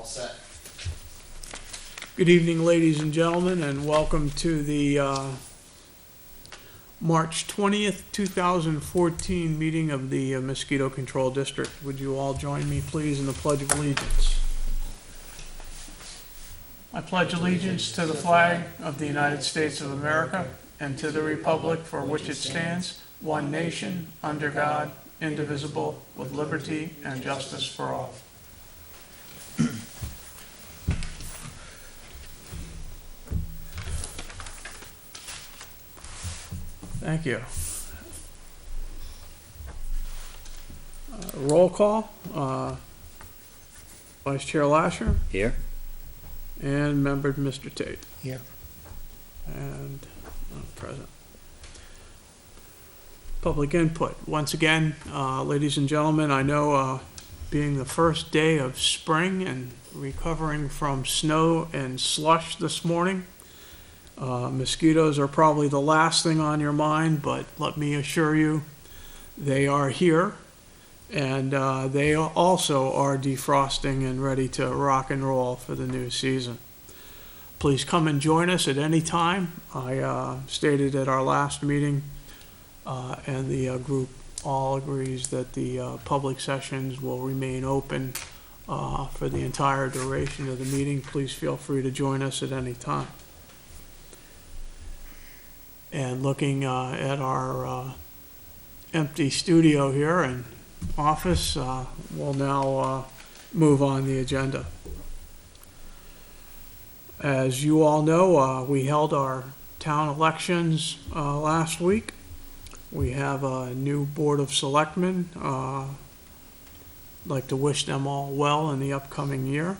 All set. Good evening, ladies and gentlemen, and welcome to the March 20th, 2014 meeting of the Mosquito Control District. Would you all join me, please, in the Pledge of Allegiance? I pledge allegiance to the flag of the United States of America and to the republic for which it stands, one nation, under God, indivisible, with liberty and justice for all. Thank you. Roll call. Vice Chair Lasher Here? and member Mr. Tate. Here. And present. Public input. Once again, ladies and gentlemen, I know being the first day of spring and recovering from snow and slush this morning, mosquitoes are probably the last thing on your mind, but let me assure you, they are here, and they also are defrosting and ready to rock and roll for the new season. Please come and join us at any time. I stated at our last meeting, and the group all agrees that the public sessions will remain open for the entire duration of the meeting. Please feel free to join us at any time. And looking at our empty studio here and office, we'll now move on the agenda. As you all know, we held our town elections last week. We have a new Board of Selectmen. I'd like to wish them all well in the upcoming year.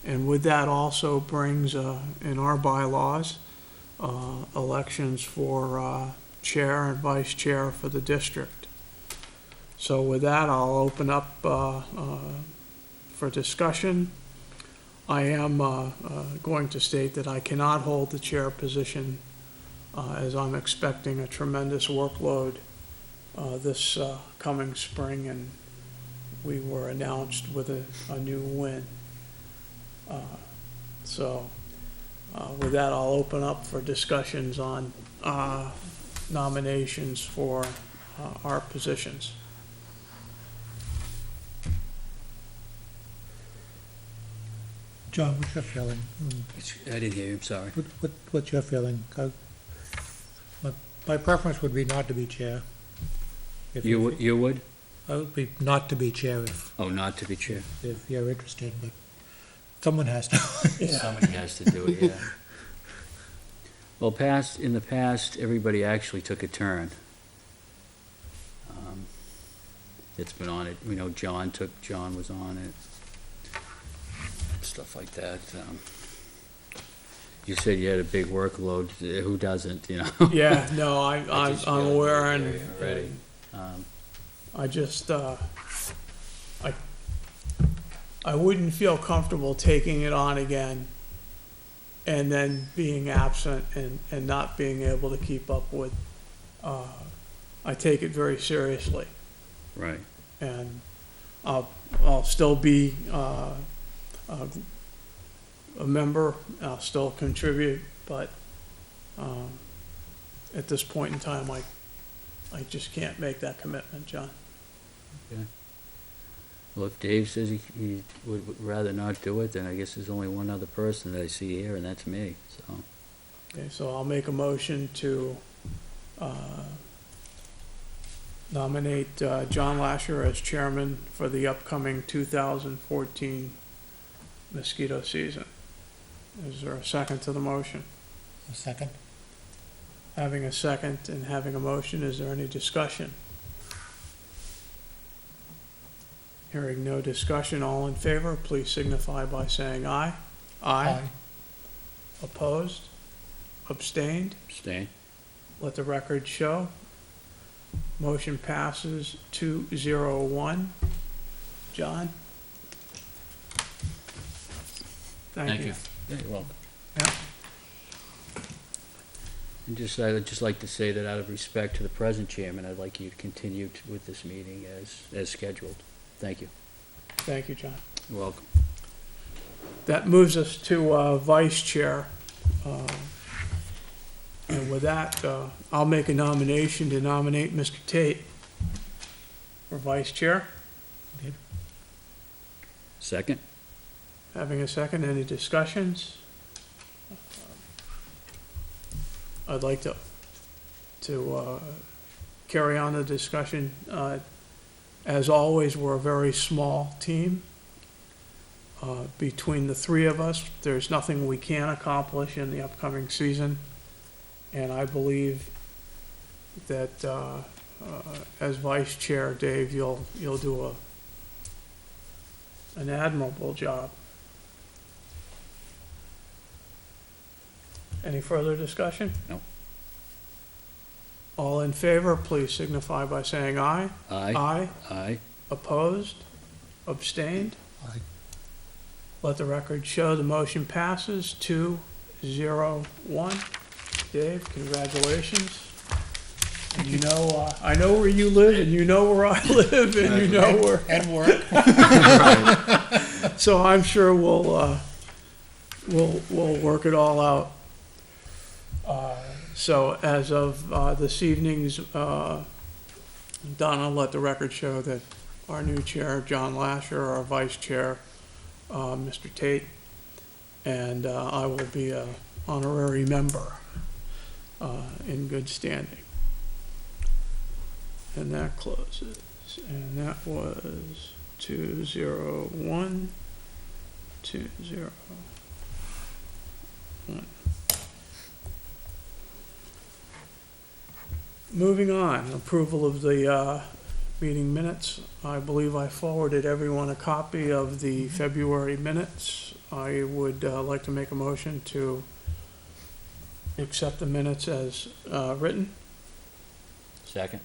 And with that also brings, in our bylaws, elections for chair and vice chair for the district. So with that, I'll open up for discussion. I am going to state that I cannot hold the chair position as I'm expecting a tremendous workload this coming spring, and we were announced with a new win. With that, I'll open up for discussions on nominations for our positions. John, what's your feeling? I didn't hear you, I'm sorry. What's your feeling? My preference would be not to be chair. You would? I would be not to be chair Oh, not to be chair? if you're interested, but someone has to. Somebody has to do it, yeah. Well, in the past, everybody actually took a turn. It's been on it, we know John was on it. Stuff like that. You said you had a big workload. Who doesn't, you know? Yeah, no, I'm aware, and Ready. I just I wouldn't feel comfortable taking it on again and then being absent and not being able to keep up with. I take it very seriously, Right. and I'll still be a member. I'll still contribute, but at this point in time, I just can't make that commitment, John. Okay. Well, if Dave says he would rather not do it, then I guess there's only one other person that I see here, and that's me, so. Okay, so I'll make a motion to nominate John Lasher as chairman for the upcoming 2014 mosquito season. Is there a second to the motion? A second? Having a second and having a motion, is there any discussion? Hearing no discussion, all in favor, please signify by saying aye. Aye. Opposed? Abstained? Abstain? Let the record show. Motion passes 2-0-1. John? Thank you. Yeah, you're welcome. Yeah. And I'd just like to say that out of respect to the present chairman, I'd like you to continue with this meeting as scheduled. Thank you. Thank you, John. You're welcome. That moves us to vice chair. And with that, I'll make a nomination to nominate Mr. Tate for vice chair. Second? Having a second, any discussions? I'd like to carry on the discussion. As always, we're a very small team. Between the three of us, there's nothing we can't accomplish in the upcoming season. And I believe that as vice chair, Dave, you'll do an admirable job. Any further discussion? No. All in favor, please signify by saying aye. Aye. Aye. Aye. Opposed? Abstained? Aye. Let the record show the motion passes 2-0-1. Dave, congratulations. And you know, I know where you live, and you know where I live, and you know where. And work. So I'm sure we'll work it all out. So as of this evening's, Donna, let the record show that our new chair, John Lasher, our vice chair, Mr. Tate, and I will be an honorary member in good standing. And that closes. And that was 2-0-1, 2-0-1. Moving on, approval of the meeting minutes. I believe I forwarded everyone a copy of the February minutes. I would like to make a motion to accept the minutes as written. Second?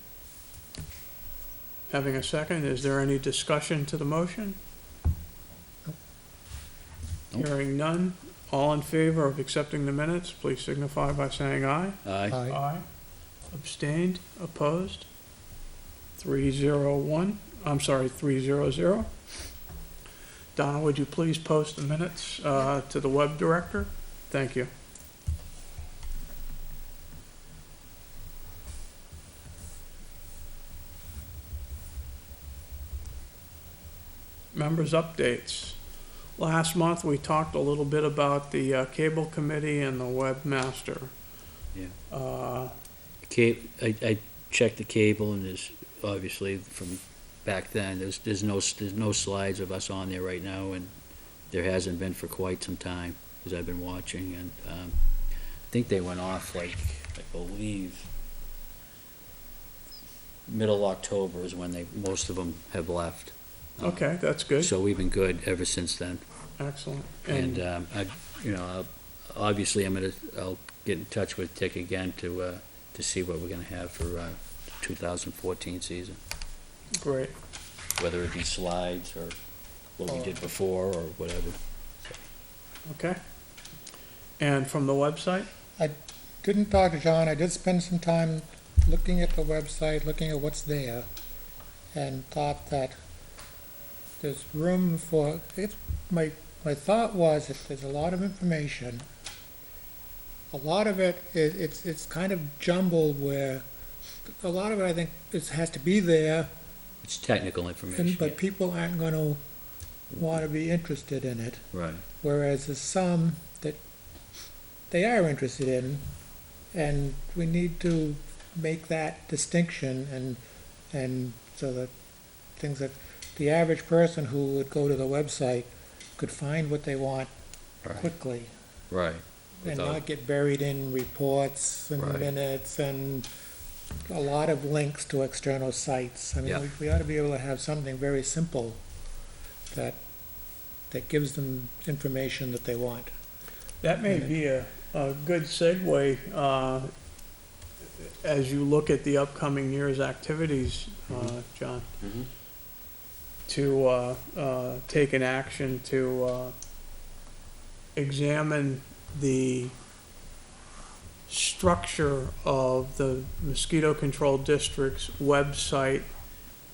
Having a second, is there any discussion to the motion? Nope. Hearing none. All in favor of accepting the minutes, please signify by saying aye. Aye. Aye. Abstained, opposed? 3-0-1, I'm sorry, 3-0-0. Donna, would you please post the minutes to the web director? Thank you. Members' updates. Last month, we talked a little bit about the cable committee and the webmaster. Yeah. Uh, I checked the cable, and there's obviously from back then, there's no slides of us on there right now, and there hasn't been for quite some time, as I've been watching, and I think they went off like, I believe, middle October is when most of them have left. Okay, that's good. So we've been good ever since then. Excellent. And obviously I'll get in touch with Dick again to see what we're gonna have for 2014 season, Great. whether it be slides or what we did before or whatever. Okay. And from the website? Didn't talk to John. I did spend some time looking at the website, looking at what's there, and thought that there's room for, my thought was that there's a lot of information. A lot of it, it's kind of jumbled where, a lot of it I think has to be there, It's technical information. but people aren't gonna wanna be interested in it. Right. Whereas there's some that they are interested in, and we need to make that distinction and so that things that the average person who would go to the website could find what they want Right. quickly Right. and Without- not get buried in reports and Right. minutes and a lot of links to external sites. I mean, Yeah. we ought to be able to have something very simple that gives them information that they want. That may be a good segue, as you look at the upcoming year's activities, John, Mhm. to take an action to examine the structure of the Mosquito Control District's website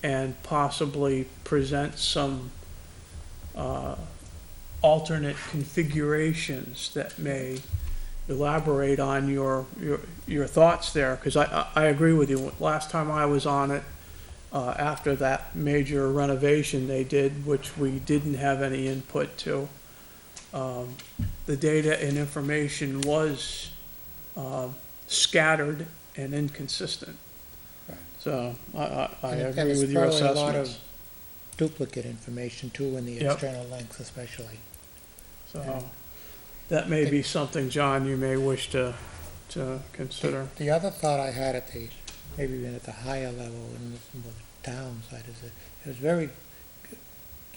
and possibly present some alternate configurations that may elaborate on your thoughts there, because I agree with you. Last time I was on it, after that major renovation they did, which we didn't have any input to, the data and information was scattered and inconsistent. Right. So I And agree there's with your probably a lot of assessments. duplicate information too in the Yep. external links especially. So that may be something, John, you may wish to consider. The other thought I had at the, maybe even at the higher level in the town side is that it was very,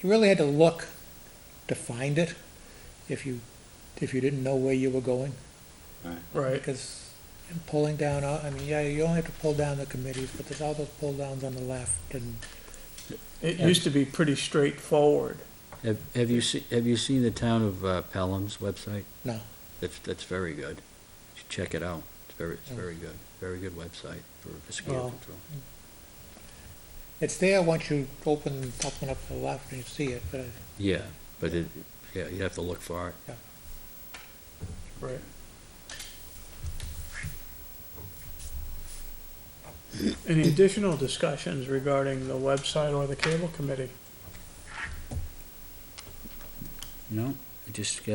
you really had to look to find it if you didn't know where you were going. Right. Because in pulling down, I mean, yeah, you only have to pull down the committees, but there's all those pull downs on the left and It used to be pretty straightforward. Have you seen the town of Pelham's website? no. That's very good. You should check it out. It's very good. Very good website for mosquito Well, control. It's there once you open up to the left and you see it, but Yeah, but you have to look for it. Right. Any additional discussions regarding the website or the cable committee? No, just,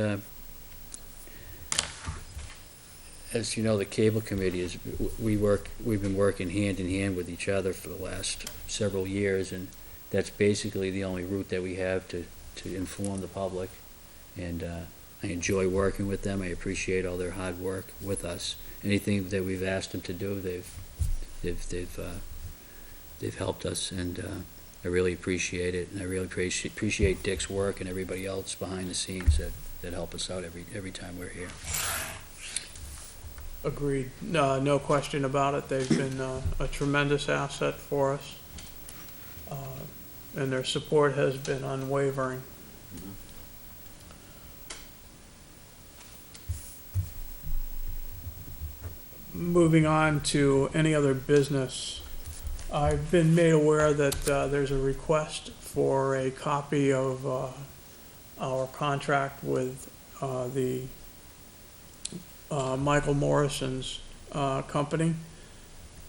as you know, the cable committee is, we've been working hand in hand with each other for the last several years, and that's basically the only route that we have to inform the public. And, I enjoy working with them. I appreciate all their hard work with us. Anything that we've asked them to do, they've helped us, and, I really appreciate it, and I really appreciate Dick's work and everybody else behind the scenes that help us out every time we're here. Agreed. No question about it. They've been a tremendous asset for us. And their support has been unwavering. Moving on to any other business, I've been made aware that there's a request for a copy of our contract with the Michael Morrison's company.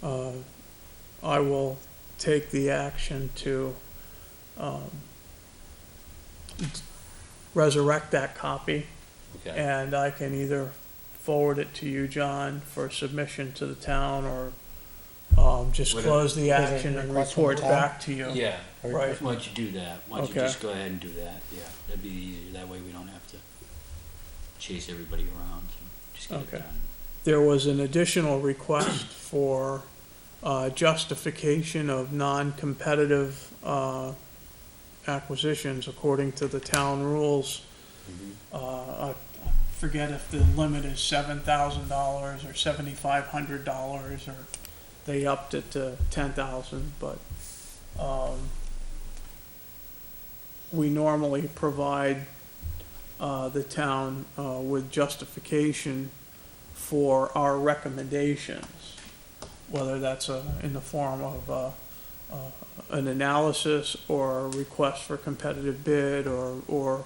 I will take the action to resurrect that copy, and I can either forward it to you, John, for submission to the town, or just Whatever. close the Is it action and request from report the town? back to you. Yeah, Right. why don't you do that? Why don't you Okay. just go ahead and do that? Yeah, that'd be easier. That way we don't have to chase everybody around. So just get it Okay. done. There was an additional request for justification of non-competitive acquisitions according to the town rules. I forget if the limit is $7,000 or $7,500, or they upped it to 10,000, but we normally provide the town with justification for our recommendations, whether that's in the form of an analysis or a request for competitive bid, or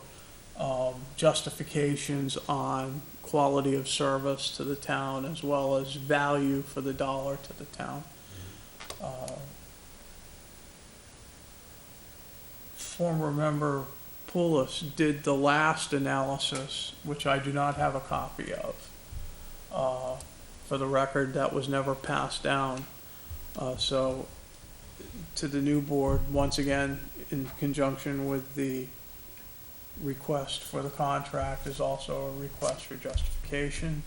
justifications on quality of service to the town as well as value for the dollar to the town. Former member Poulos did the last analysis, which I do not have a copy of. For the record, that was never passed down. So to the new board, once again, in conjunction with the request for the contract, is also a request for justification.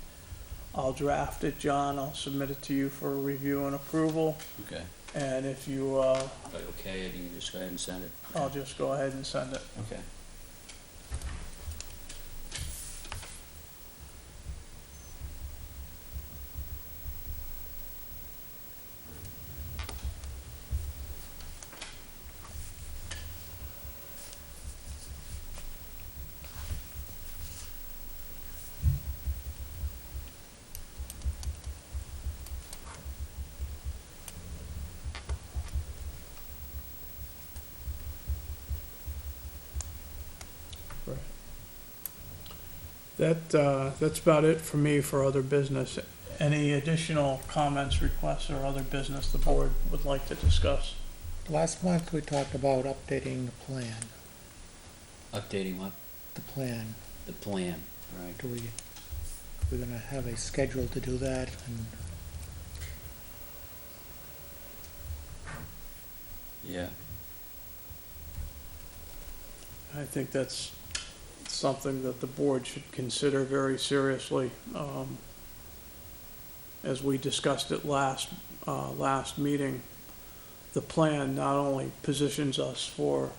I'll draft it, John. I'll submit it to you for review and approval. Okay. And if you, Okay, you can just go ahead and send it. I'll just go ahead and send it. Okay. That's about it for me for other business. Any additional comments, requests, or other business the board would like to discuss? Last month, we talked about updating the plan, Updating what? the plan. The plan, right? We're gonna have a schedule to do that, and Yeah. I think that's something that the board should consider very seriously. As we discussed at last meeting, the plan not only positions us for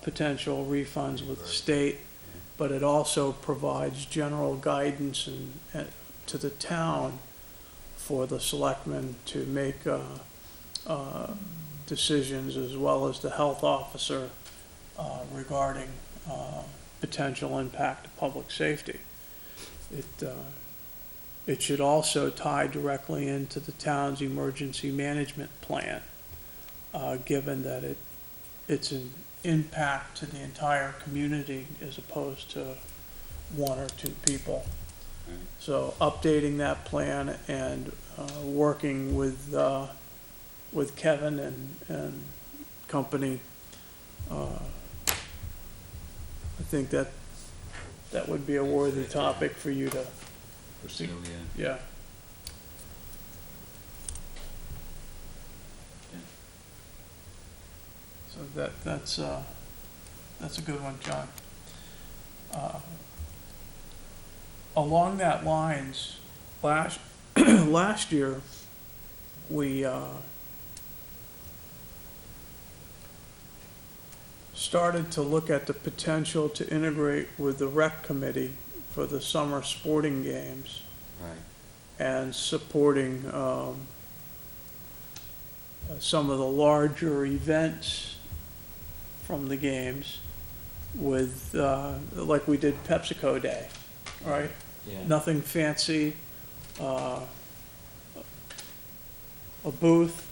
potential refunds with the state, but it also provides general guidance to the town for the selectmen to make decisions, as well as the health officer regarding potential impact to public safety. It should also tie directly into the town's emergency management plan, given that it's an impact to the entire community as opposed to one or two people. Right. So updating that plan and working with Kevin and company, I think that would be a worthy topic for you to, Pursue, yeah. yeah. Yeah. So that's a good one, John. Along that lines, last year, we started to look at the potential to integrate with the rec committee for the summer sporting games Right. and supporting some of the larger events from the games with, like we did PepsiCo Day, right? Yeah. Nothing fancy, a booth.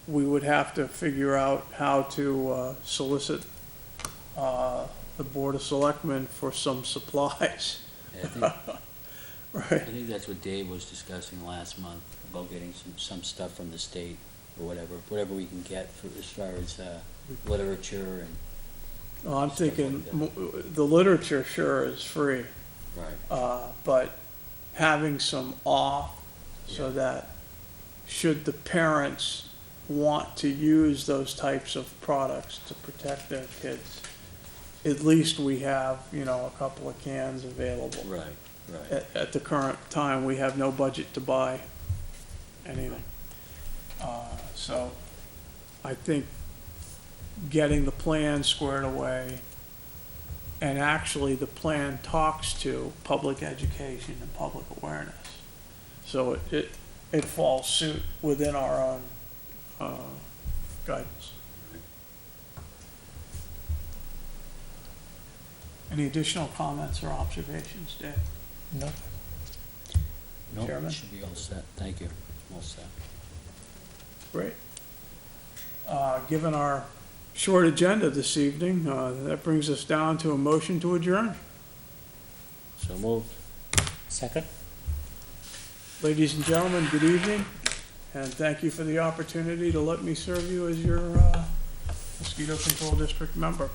We would have to figure out how to solicit the Board of Selectmen for some supplies, Yeah, I right? think that's what Dave was discussing last month, about getting some stuff from the state, or whatever we can get for, as far as literature and, Well, I'm Stuff thinking, like that. the literature sure is free, right, but having some off so Yeah. that should the parents want to use those types of products to protect their kids, at least we have, a couple of cans available. right, right. At the current time, we have no budget to buy anything. So I think getting the plan squared away, and actually the plan talks to public education and public awareness. So it falls suit within our own guidance. Any additional comments or observations, Dave? no, No, Chairman? should be all set, thank you, all set. Great. Given our short agenda this evening, that brings us down to a motion to adjourn. So moved. second? Ladies and gentlemen, good evening, and thank you for the opportunity to let me serve you as your Mosquito Control District member.